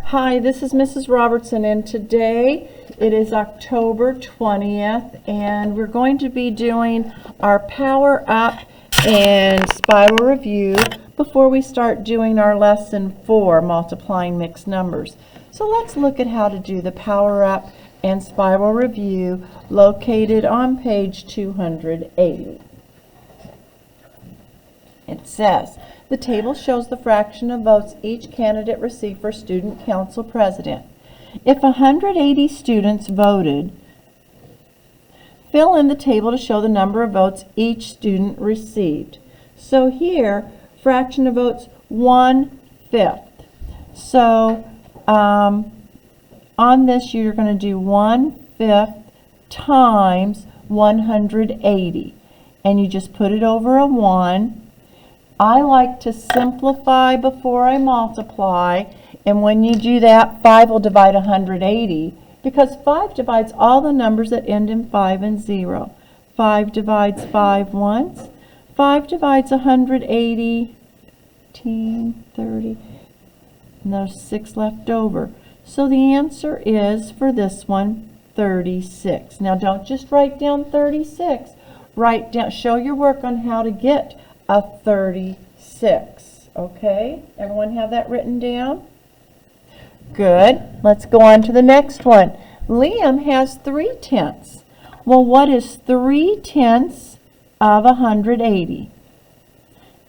Hi, this is Mrs. Robertson, and today it is October 20th, and we're going to be doing our Power Up and Spiral Review before we start doing our Lesson 4, Multiplying Mixed Numbers. So let's look at how to do the Power Up and Spiral Review located on page 280. It says, the table shows the fraction of votes each candidate received for student council president. If 180 students voted, fill in the table to show the number of votes each student received. So here, fraction of votes, 1/5. So on this, you're going to do 1/5 times 180. And you just put it over a 1. I like to simplify before I multiply, and when you do that, 5 will divide 180, because 5 divides all the numbers that end in 5 and 0. 5 divides 5 once. 5 divides 180, 10, 30, and there's 6 left over. So the answer is, for this one, 36. Now don't just write down 36. Write down, show your work on how to get a 36. Okay? Everyone have that written down? Good. Let's go on to the next one. Liam has 3/10. Well, what is 3/10 of 180?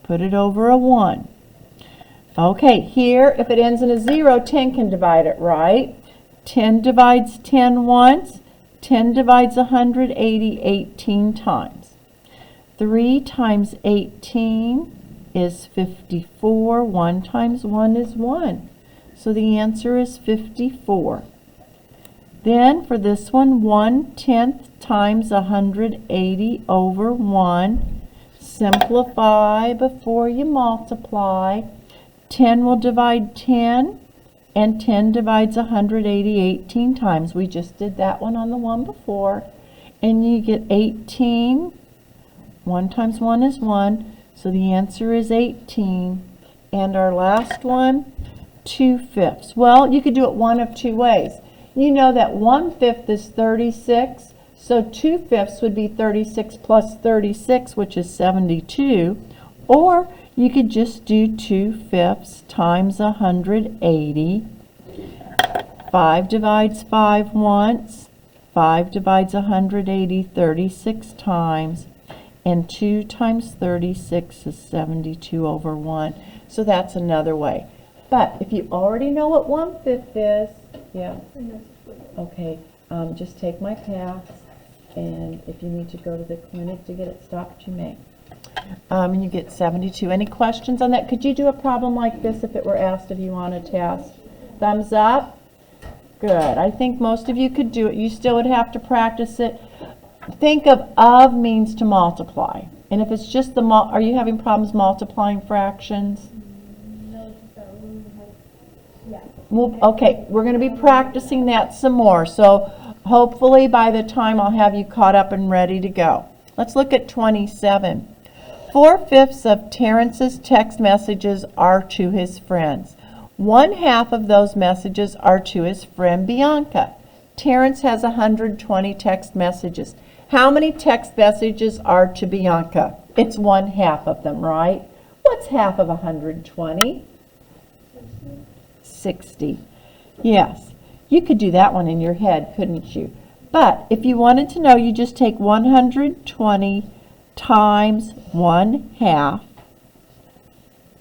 Put it over a 1. Okay, here, if it ends in a 0, 10 can divide it, right? 10 divides 10 once. 10 divides 180 18 times. 3 times 18 is 54. 1 times 1 is 1. So the answer is 54. Then for this one, 1/10 times 180 over 1. Simplify before you multiply. 10 will divide 10, and 10 divides 180 18 times. We just did that one on the one before. And you get 18. 1 times 1 is 1, so the answer is 18. And our last one, 2/5. Well, you could do it one of two ways. You know that 1/5 is 36, so 2/5 would be 36 plus 36, which is 72. Or you could just do 2/5 times 180. 5 divides 5 once. 5 divides 180 36 times. And 2 times 36 is 72 over 1. So that's another way. But if you already know what 1/5 is, yeah. Okay, just take my pass, and if you need to go to the clinic to get it stopped, you may. And you get 72. Any questions on that? Could you do a problem like this if it were asked of you on a test? Thumbs up? Good. I think most of you could do it. You still would have to practice it. Think of means to multiply. And if it's just the are you having problems multiplying fractions? No, yeah. Well, okay, we're going to be practicing that some more. So hopefully by the time I'll have you caught up and ready to go. Let's look at 27. 4/5 of Terrence's text messages are to his friends. 1/2 of those messages are to his friend Bianca. Terrence has 120 text messages. How many text messages are to Bianca? It's 1/2 of them, right? What's half of 120? 60. Yes, you could do that one in your head, couldn't you? But if you wanted to know, you just take 120 times 1/2.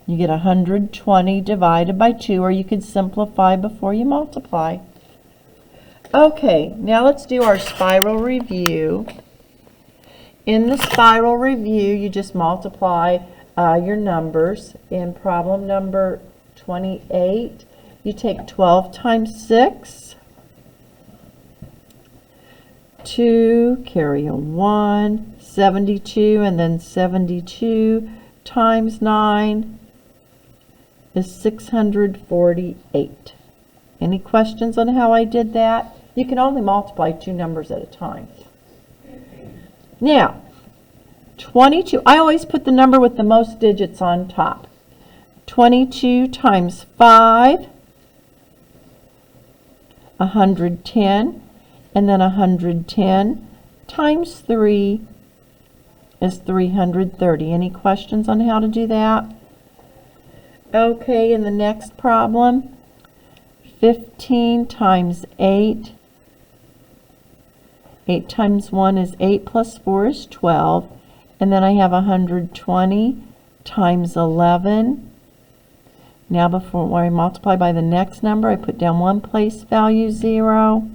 You get 120 divided by 2, or you could simplify before you multiply. Okay, now let's do our spiral review. In the spiral review, you just multiply your numbers. In problem number 28, you take 12 times 6, 2, carry a 1, 72, and then 72 times 9 is 648. Any questions on how I did that? You can only multiply two numbers at a time. Now, 22, I always put the number with the most digits on top. 22 times 5 110, and then 110 times 3 is 330. Any questions on how to do that? Okay, in the next problem, 15 times 8. 8 times 1 is 8 plus 4 is 12. And then I have 120 times 11. Now before I multiply by the next number, I put down one place value 0.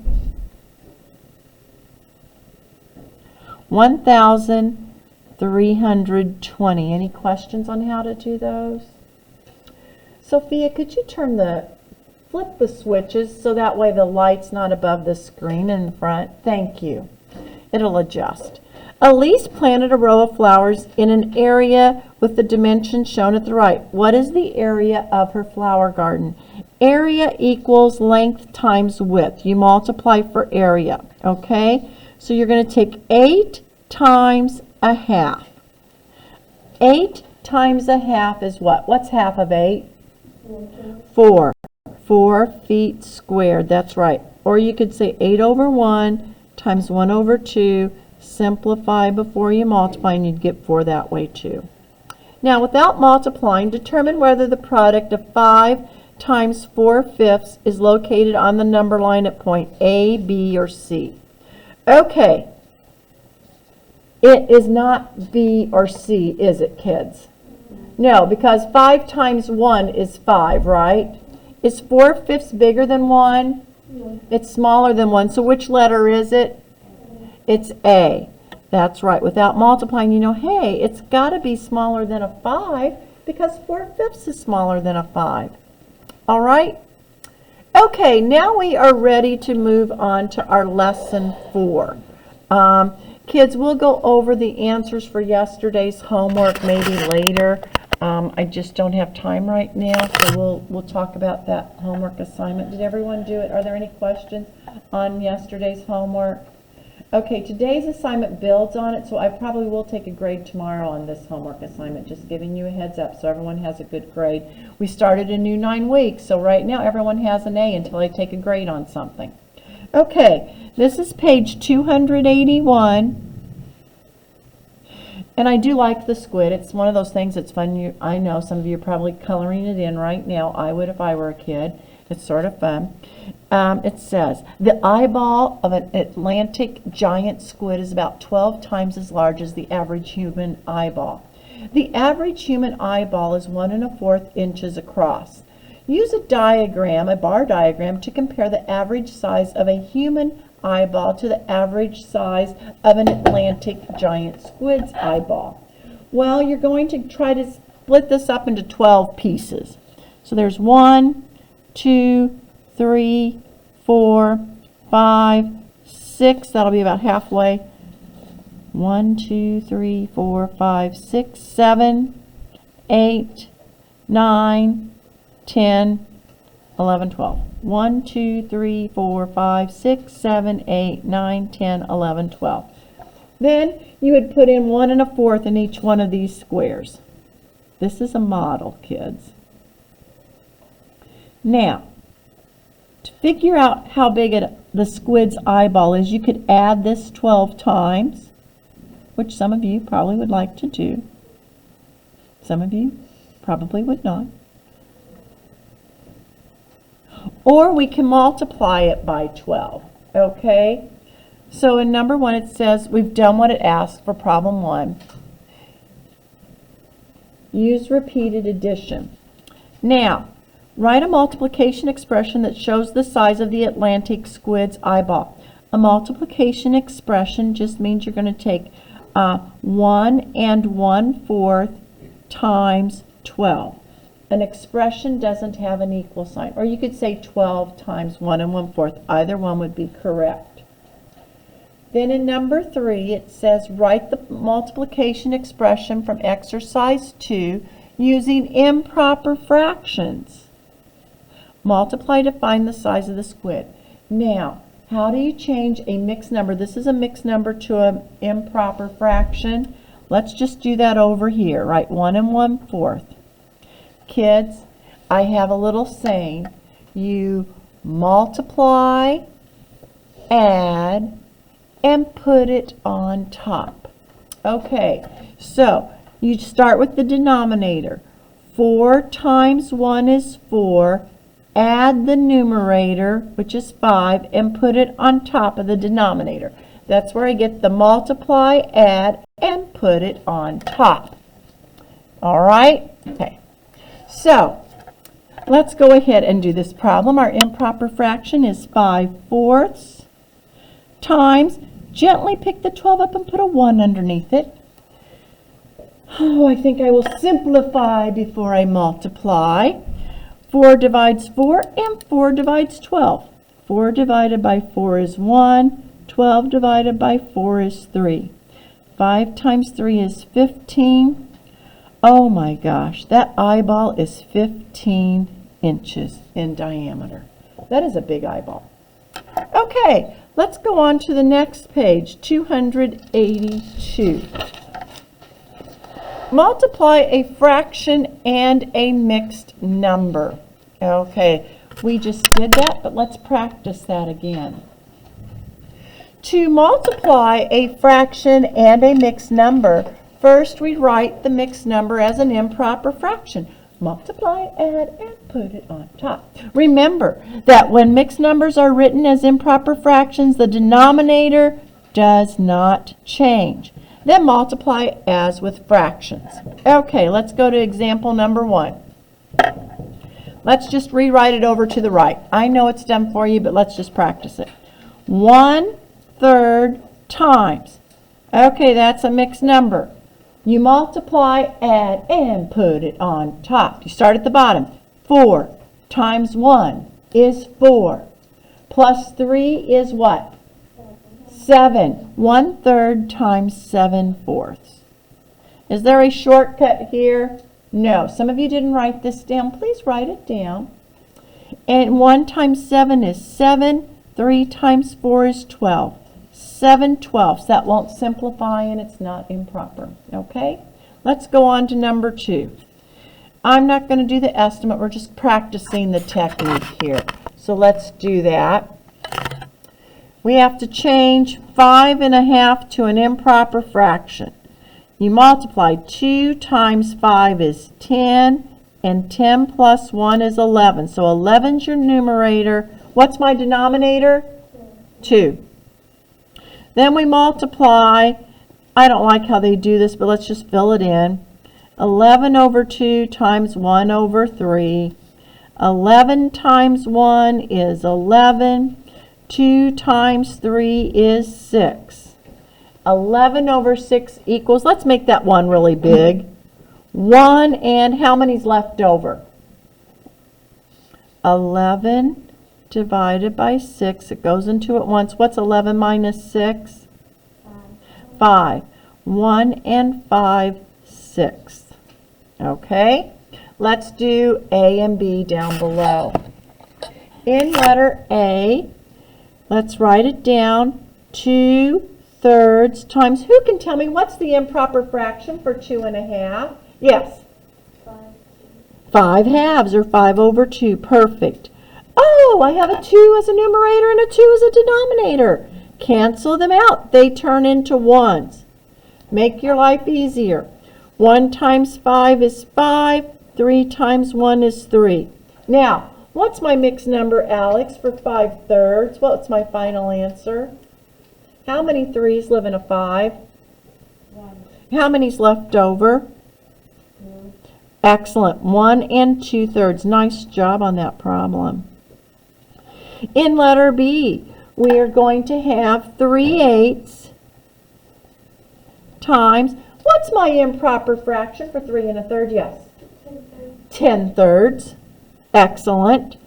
1,320. Any questions on how to do those? Sophia, could you flip the switches so that way the light's not above the screen in the front? Thank you. It'll adjust. Elise planted a row of flowers in an area with the dimensions shown at the right. What is the area of her flower garden? Area equals length times width. You multiply for area, okay? So you're going to take 8 times a half. 8 times a half is what? What's half of 8? 4. 4 feet squared. That's right. Or you could say 8 over 1 times 1 over 2. Simplify before you multiply, and you'd get 4 that way too. Now, without multiplying, determine whether the product of 5 times 4/5 is located on the number line at point A, B, or C. Okay. It is not B or C, is it, kids? No, because 5 times 1 is 5, right? Is 4/5 bigger than 1? No. It's smaller than 1. So which letter is it? It's A. That's right. Without multiplying, you know, hey, it's got to be smaller than a 5 because 4/5 is smaller than a 5. All right? Okay, now we are ready to move on to our lesson 4. Kids, we'll go over the answers for yesterday's homework maybe later. I just don't have time right now, so we'll talk about that homework assignment. Did everyone do it? Are there any questions on yesterday's homework? Okay, today's assignment builds on it, so I probably will take a grade tomorrow on this homework assignment, just giving you a heads up so everyone has a good grade. We started a new 9 weeks, so right now everyone has an A until I take a grade on something. Okay, this is page 281. And I do like the squid. It's one of those things that's fun. I know some of you are probably coloring it in right now. I would if I were a kid. It's sort of fun. It says, the eyeball of an Atlantic giant squid is about 12 times as large as the average human eyeball. The average human eyeball is 1 1/4 inches across. Use a diagram, a bar diagram, to compare the average size of a human eyeball to the average size of an Atlantic giant squid's eyeball. Well, you're going to try to split this up into 12 pieces. So there's 1, 2, 3, 4, 5, 6. That'll be about halfway. 1, 2, 3, 4, 5, 6, 7, 8, 9, 10, 11, 12. 1, 2, 3, 4, 5, 6, 7, 8, 9, 10, 11, 12. Then you would put in 1 1/4 in each one of these squares. This is a model, kids. Now, to figure out how big the squid's eyeball is, you could add this 12 times, which some of you probably would like to do. Some of you probably would not. Or we can multiply it by 12, okay? So in number 1, it says we've done what it asks for problem 1. Use repeated addition. Now, write a multiplication expression that shows the size of the Atlantic squid's eyeball. A multiplication expression just means you're going to take 1 1/4 times 12. An expression doesn't have an equal sign. Or you could say 12 times 1 1/4. Either one would be correct. Then in number 3, it says write the multiplication expression from exercise 2 using improper fractions. Multiply to find the size of the squid. Now, how do you change a mixed number? This is a mixed number to an improper fraction. Let's just do that over here. Write 1 1/4. Kids, I have a little saying. You multiply, add, and put it on top. Okay, so you start with the denominator. 4 times 1 is 4. Add the numerator, which is 5, and put it on top of the denominator. That's where I get the multiply, add, and put it on top. All right? Okay. So, let's go ahead and do this problem. Our improper fraction is 5/4 times, gently pick the 12 up and put a 1 underneath it. Oh, I think I will simplify before I multiply. 4 divides 4 and 4 divides 12. 4 divided by 4 is 1. 12 divided by 4 is 3. 5 times 3 is 15. Oh my gosh, that eyeball is 15 inches in diameter. That is a big eyeball. Okay, let's go on to the next page, 282. Multiply a fraction and a mixed number. Okay, we just did that, but let's practice that again. To multiply a fraction and a mixed number, first we write the mixed number as an improper fraction. Multiply, add, and put it on top. Remember that when mixed numbers are written as improper fractions, the denominator does not change. Then multiply as with fractions. Okay, let's go to example number 1. Let's just rewrite it over to the right. I know it's done for you, but let's just practice it. 1/3 times. Okay, that's a mixed number. You multiply, add, and put it on top. You start at the bottom. 4 times 1 is 4. Plus 3 is what? 7. 1/3 times 7/4. Is there a shortcut here? No. Some of you didn't write this down. Please write it down. And 1 times 7 is 7. 3 times 4 is 12. 7/12. That won't simplify and it's not improper. Okay? Let's go on to number 2. I'm not going to do the estimate. We're just practicing the technique here. So let's do that. We have to change 5½ to an improper fraction. You multiply 2 times 5 is 10, and 10 plus 1 is 11. So 11's your numerator. What's my denominator? 2. Then we multiply. I don't like how they do this, but let's just fill it in. 11 over 2 times 1 over 3. 11 times 1 is 11. 2 times 3 is 6. 11 over 6 equals, let's make that 1 really big. 1, and how many's left over? 11 divided by 6. It goes into it once. What's 11 minus 6? 5. 1 and 5/6. Okay, let's do A and B down below. In letter A, let's write it down. 2/3 times, who can tell me what's the improper fraction for 2½? Yes. 5 halves, or 5 over 2. Perfect. Oh, I have a 2 as a numerator and a 2 as a denominator. Cancel them out. They turn into 1s. Make your life easier. 1 times 5 is 5. 3 times 1 is 3. Now, what's my mixed number, Alex, for 5/3? What's my final answer? How many 3's live in a 5? 1. How many's left over? 2. Excellent. 1 and 2/3. Nice job on that problem. In letter B, we are going to have 3/8 times, what's my improper fraction for 3 1/3? Yes. 10/3. Excellent.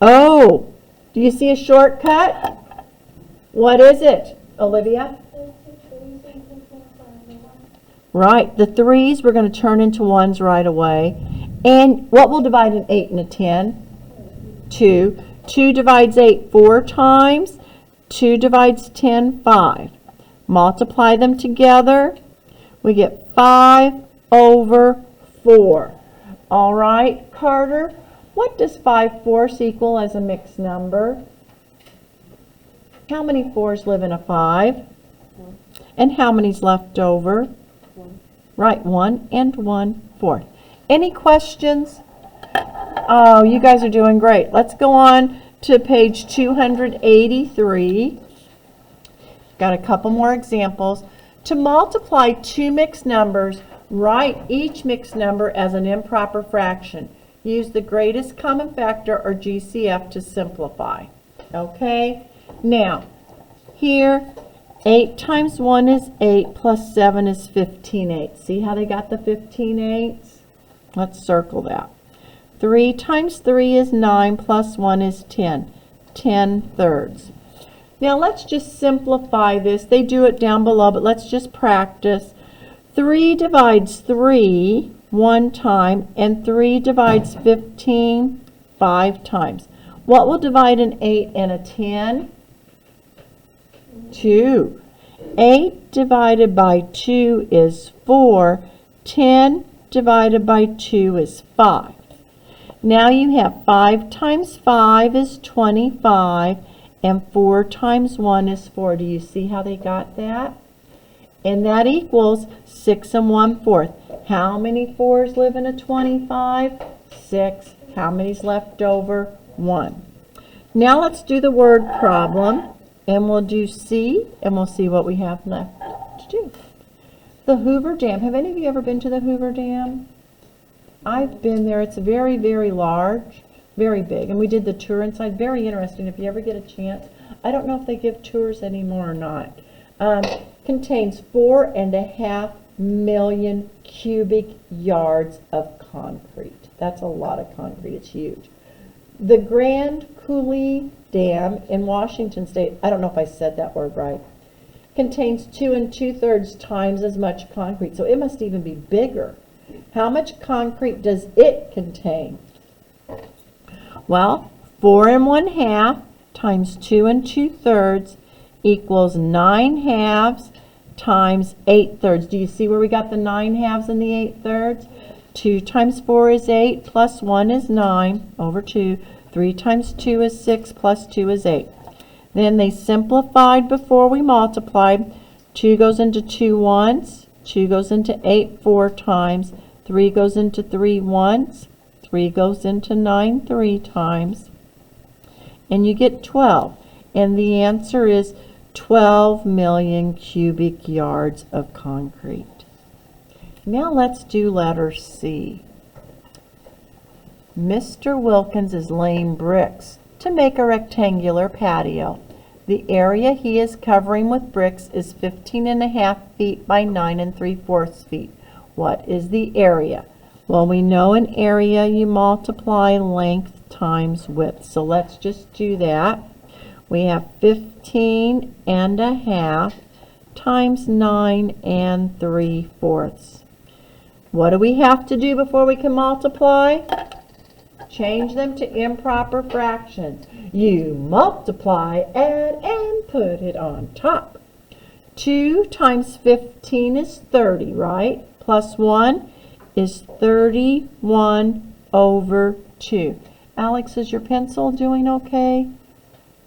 Oh, do you see a shortcut? What is it, Olivia? Right, the 3's we're going to turn into 1's right away. And what will divide an 8 and a 10? 2. 2 divides 8 4 times. 2 divides 10 5. Multiply them together. We get 5 over 4. All right, Carter, What does 5/4 equal as a mixed number? How many 4s live in a 5? 1. And how many's left over? 1. Right, 1 and 1/4. Any questions? Oh, you guys are doing great. Let's go on to page 283. Got a couple more examples. To multiply two mixed numbers, write each mixed number as an improper fraction. Use the greatest common factor or GCF to simplify. Okay? Now, here, 8 times 1 is 8 plus 7 is 15/8. See how they got the 15/8? Let's circle that. 3 times 3 is 9 plus 1 is 10. 10/3. Now let's just simplify this. They do it down below, but let's just practice. 3 divides 3 one time, and 3 divides 15 5 times. What will divide an 8 and a 10? 2. 8 divided by 2 is 4. 10 divided by 2 is 5. Now you have 5 times 5 is 25, and 4 times 1 is 4. Do you see how they got that? And that equals 6 and 1/4. How many 4s live in a 25? 6. How many's left over? 1. Now let's do the word problem, and we'll do C, and we'll see what we have left to do. The Hoover Dam. Have any of you ever been to the Hoover Dam? I've been there. It's very, very large, very big, and we did the tour inside. Very interesting if you ever get a chance. I don't know if they give tours anymore or not. Contains 4.5 million cubic yards of concrete. That's a lot of concrete. It's huge. The Grand Coulee Dam in Washington State, I don't know if I said that word right, contains 2 2/3 times as much concrete, so it must even be bigger. How much concrete does it contain? Well, 4 1/2 times 2 2/3 equals 9/2 times 8/3. Do you see where we got the 9/2 and the 8/3? 2 times 4 is 8, plus 1 is 9 over 2. 3 times 2 is 6, plus 2 is 8. Then they simplified before we multiplied. 2 goes into 2 once. 2 goes into 8 4 times. 3 goes into 3 once. 3 goes into 9 3 times. And you get 12. And the answer is 12 million cubic yards of concrete. Now let's do letter C. Mr. Wilkins is laying bricks to make a rectangular patio. The area he is covering with bricks is 15.5 feet by 9 3/4 feet. What is the area? Well, we know an area you multiply length times width. So let's just do that. We have 15.5 times 9 3/4. What do we have to do before we can multiply? Change them to improper fractions. You multiply, add, and put it on top. 2 times 15 is 30, right? Plus 1 is 31 over 2. Alex, is your pencil doing okay?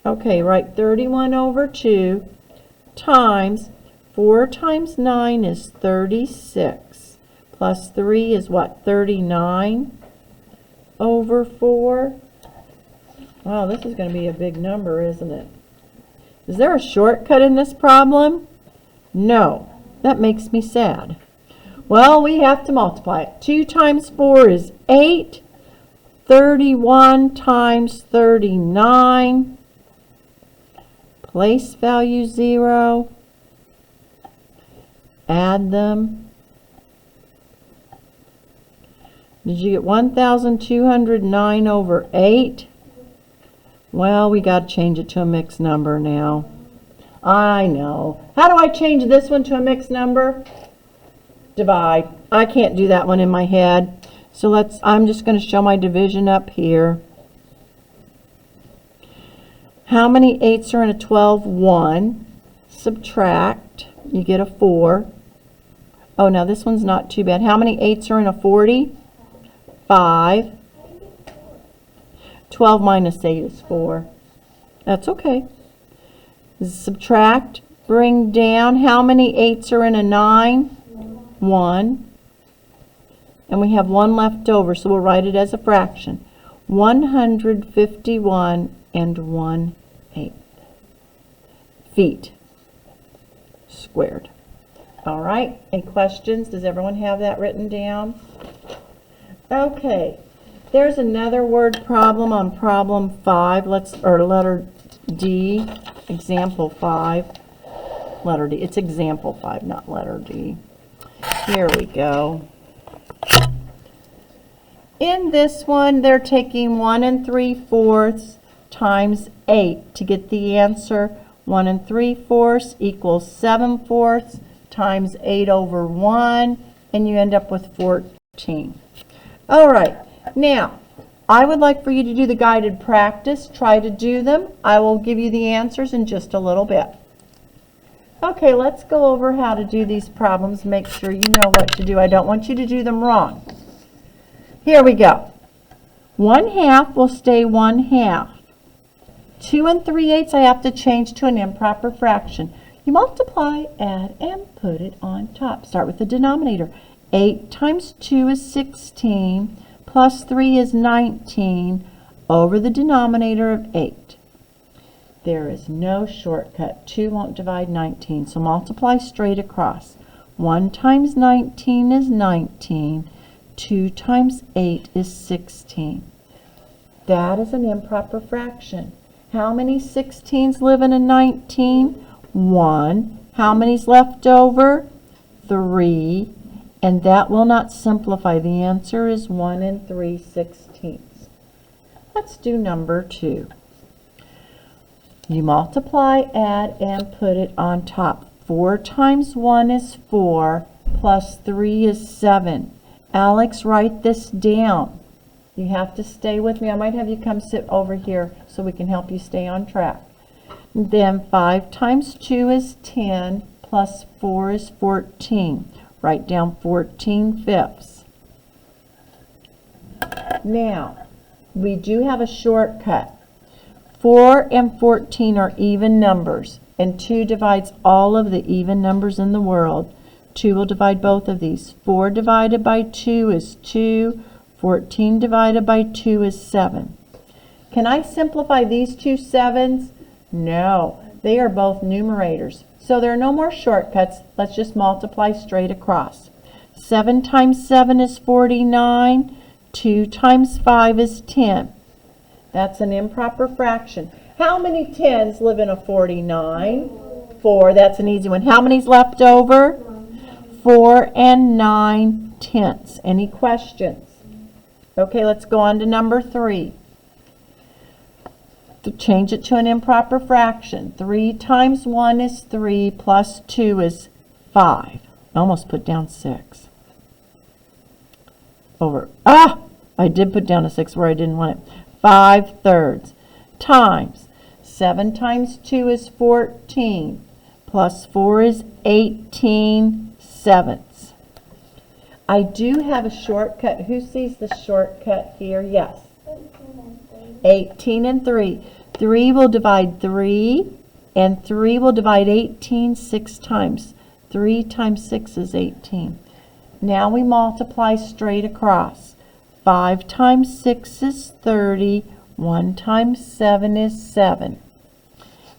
Okay, write 31 over 2 times 4 times 9 is 36. Plus 3 is what? 39 over 4. Wow, this is going to be a big number, isn't it? Is there a shortcut in this problem? No. That makes me sad. Well, we have to multiply it. 2 times 4 is 8. 31 times 39. Place value 0. Add them. Did you get 1,209 over 8? Well, we got to change it to a mixed number now. I know. How do I change this one to a mixed number? Divide. I can't do that one in my head. So I'm just going to show my division up here. How many 8s are in a 12? 1. Subtract. You get a 4. Oh, now this one's not too bad. How many 8s are in a 40? 5. 12 minus 8 is 4. That's okay. Subtract, bring down. How many 8s are in a 9? 1. And we have 1 left over, so we'll write it as a fraction. 151 and 1/8 feet squared. All right, any questions? Does everyone have that written down? Okay, there's another word problem on problem 5. Or letter D, example 5. Letter D, it's example 5, not letter D. Here we go. In this one, they're taking 1 3/4 times 8 to get the answer. 1 3/4 equals 7/4 times 8 over 1, and you end up with 14. All right, now, I would like for you to do the guided practice. Try to do them. I will give you the answers in just a little bit. Okay, let's go over how to do these problems. Make sure you know what to do. I don't want you to do them wrong. Here we go. 1/2 will stay 1/2. 2 3/8 I have to change to an improper fraction. You multiply, add, and put it on top. Start with the denominator. 8 times 2 is 16, plus 3 is 19, over the denominator of 8. There is no shortcut. 2 won't divide 19, so multiply straight across. 1 times 19 is 19. 2 times 8 is 16. That is an improper fraction. How many 16s live in a 19? 1. How many's left over? 3. And that will not simplify. The answer is 1 3/16. Let's do number 2. You multiply, add, and put it on top. 4 times 1 is 4, plus 3 is 7. Alex, write this down. You have to stay with me. I might have you come sit over here so we can help you stay on track. Then 5 times 2 is 10, plus 4 is 14. Write down 14/5. Now, we do have a shortcut. 4 and 14 are even numbers, and 2 divides all of the even numbers in the world. 2 will divide both of these. 4 divided by 2 is 2. 14 divided by 2 is 7. Can I simplify these two 7s? No, they are both numerators. So there are no more shortcuts. Let's just multiply straight across. 7 times 7 is 49. 2 times 5 is 10. That's an improper fraction. How many 10s live in a 49? 4. That's an easy one. How many's left over? 4 and 9/10. Any questions? Okay, let's go on to number 3. To change it to an improper fraction. 3 times 1 is 3, plus 2 is 5. I almost put down 6. I did put down a 6 where I didn't want it. 5/3 times 7 times 2 is 14, plus 4 is 18/7. I do have a shortcut. Who sees the shortcut here? Yes. 18 and 3. 3 will divide 3, and 3 will divide 18 6 times. 3 times 6 is 18. Now we multiply straight across. 5 times 6 is 30. 1 times 7 is 7.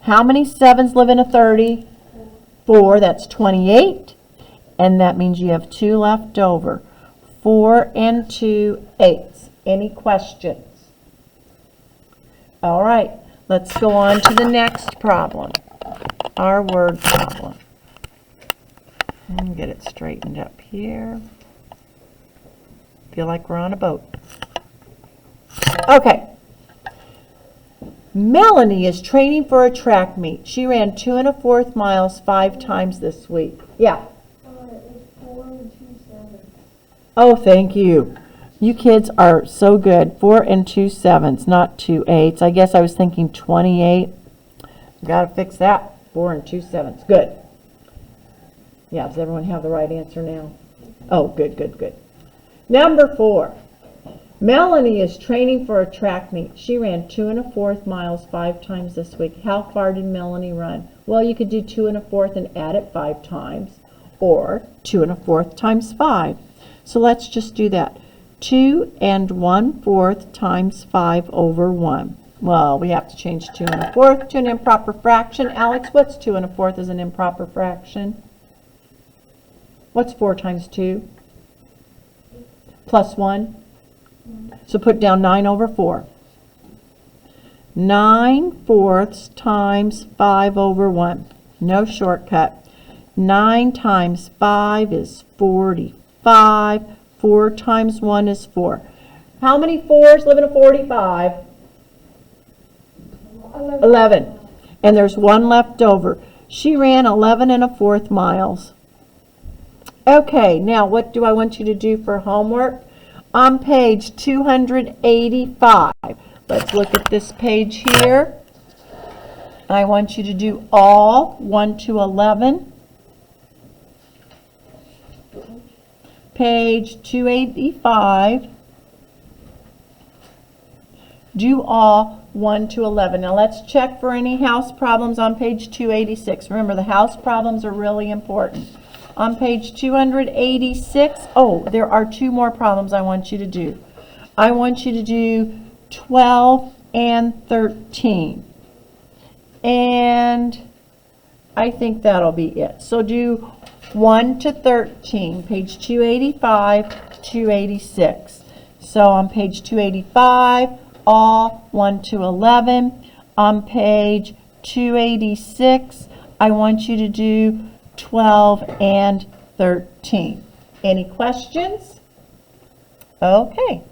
How many 7s live in a 30? 4. That's 28. And that means you have 2 left over. 4 and 2/8. Any questions? All right, let's go on to the next problem. Our word problem. Let me get it straightened up here. Feel like we're on a boat. Okay. Melanie is training for a track meet. She ran 2 1/4 miles 5 times this week. Yeah. It's 4 2/7. Oh, thank you. You kids are so good. 4 2/7, not 2/8. I guess I was thinking 28. Got to fix that. 4 2/7. Good. Yeah, does everyone have the right answer now? Oh, good, good, good. Number 4. Melanie is training for a track meet. She ran 2 1/4 miles 5 times this week. How far did Melanie run? Well, you could do 2 1/4 and add it 5 times, or 2 1/4 times 5. So let's just do that. 2 1/4 times 5 over 1. Well, we have to change 2 1/4 to an improper fraction. Alex, what's 2 1/4 as an improper fraction? What's 4 times 2? Plus 1? So put down 9 over 4. 9/4 times 5 over 1. No shortcut. 9 times 5 is 45. 4 times 1 is 4. How many 4s live in a 45? 11. And there's 1 left over. She ran 11 1/4 miles. Okay, now what do I want you to do for homework? On page 285, let's look at this page here. I want you to do all 1 to 11. Page 285, do all 1 to 11. Now let's check for any house problems on page 286. Remember, the house problems are really important. On page 286, oh, there are 2 more problems I want you to do. I want you to do 12 and 13. And I think that'll be it. So do 1 to 13, page 285, 286. So on page 285, all 1 to 11. On page 286, I want you to do 12 and 13. Any questions? Okay.